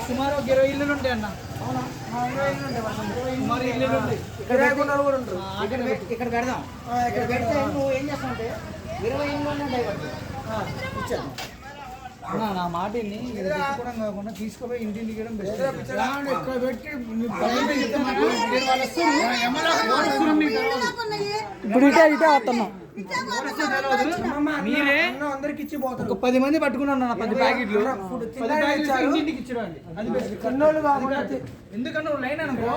సుమారు ఒక 20 ఇల్లులు ఉంటాయి అన్న. సుమారు 20 ఇల్లులు ఉంటాయి. ఇక్కడ పెడదాం. ఇక్కడ పెడితే నువ్వు ఏం చేస్తావు అంటే 20 ఇల్లు డైవర్ట్ ఇచ్చాను అన్న. నా మాటని ఇక్కడ తెచ్చుకోవడం కాకుండా తీసుకుపోయి ఇంటింటికి ఇక్కడ పెట్టి ఇప్పుడు ఇటే వస్తున్నాం. మీరే అందరికి ఇచ్చి పోతారు. ఒక 10 మంది పట్టుకున్నాను 10 ప్యాకెట్లు. 10 ప్యాకెట్లు ఇంటికి ఇచ్చిరండి. ఎందుకన్నా లైన్ అనుకో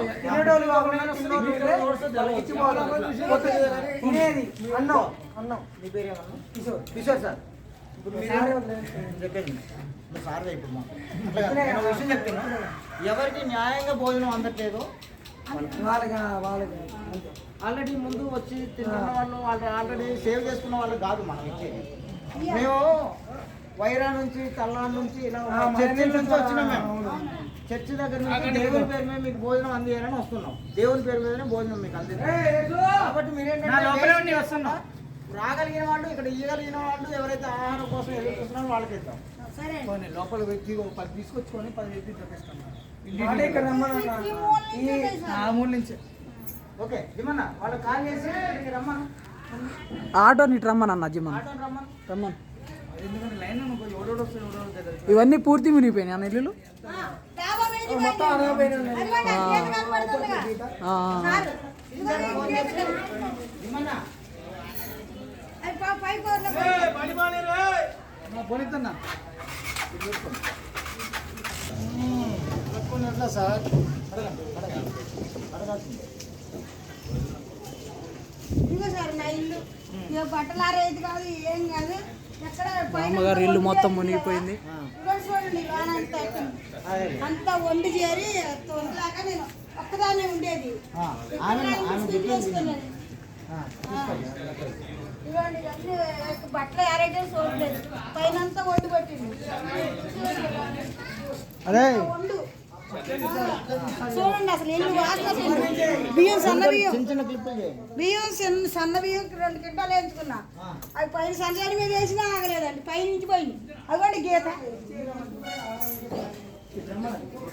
అన్నం. నీ పేరేమన్నా? కిషోర్ సార్. ఇప్పుడు చెప్పండి సార్ ఇప్పుడు అట్లా విషయం చెప్తున్నా. ఎవరికి న్యాయంగా భోజనం అందట్లేదు వాళ్ళకి ఆల్రెడీ ముందు వచ్చి తింటున్న వాళ్ళు ఆల్రెడీ సేవ్ చేసుకున్న వాళ్ళు కాదు మనం ఇచ్చేది. మేము వైరా నుంచి తల్లాల నుంచి ఇలా చర్చి నుంచి వచ్చినాం. మేము చర్చి దగ్గర నుంచి దేవుని పేరు మీద మీకు భోజనం అందియాలని వస్తున్నాం. దేవుని పేరు మీదనే భోజనం మీకు అందిస్తాం. కాబట్టి మీరేంటంటే వస్తున్నాం రాగలిగిన వాళ్ళు ఇక్కడ ఇవ్వగలిగిన వాళ్ళు ఎవరైతే ఆహారం కోసం ఎదురు చూస్తున్నారో వాళ్ళకి ఇద్దాం. లోపల వ్యక్తి 10 తీసుకొచ్చుకొని 10 వ్యక్తి తెప్పిస్తున్నాం. నుంచి ఓకే జిమ్మన్న వాళ్ళు కాల్ చేసి రమ్మను. ఆటో నీటి రమ్మనన్న జిమ్మన్న రమ్మను. ఎందుకంటే లైన్ ఇవన్నీ పూర్తి మునిగిపోయినాయి అన్న ఇల్లు మొత్తం పోనిద్దన్నా ఎట్లా సార్ అమ్మగారు ఇల్లు మొత్తం మునిగిపోయింది. అంతా వండి చేరి వండలాగా నేను ఒక్కదానే ఉండేది. ఇవ్వండి బట్టలు ఆరేయడం చూడలేదు. పైన అంతా వండి పట్టింది. వండు చూడండి అసలు ఎన్ని వాసన. బియ్యం సన్న బియ్యం 2 కింటాలు వేయించుకున్నా. అవి పైన సన్నజాడి మీద వేసినా ఆగలేదండి. పైన నుంచి పోయింది. అవ్వండి గీత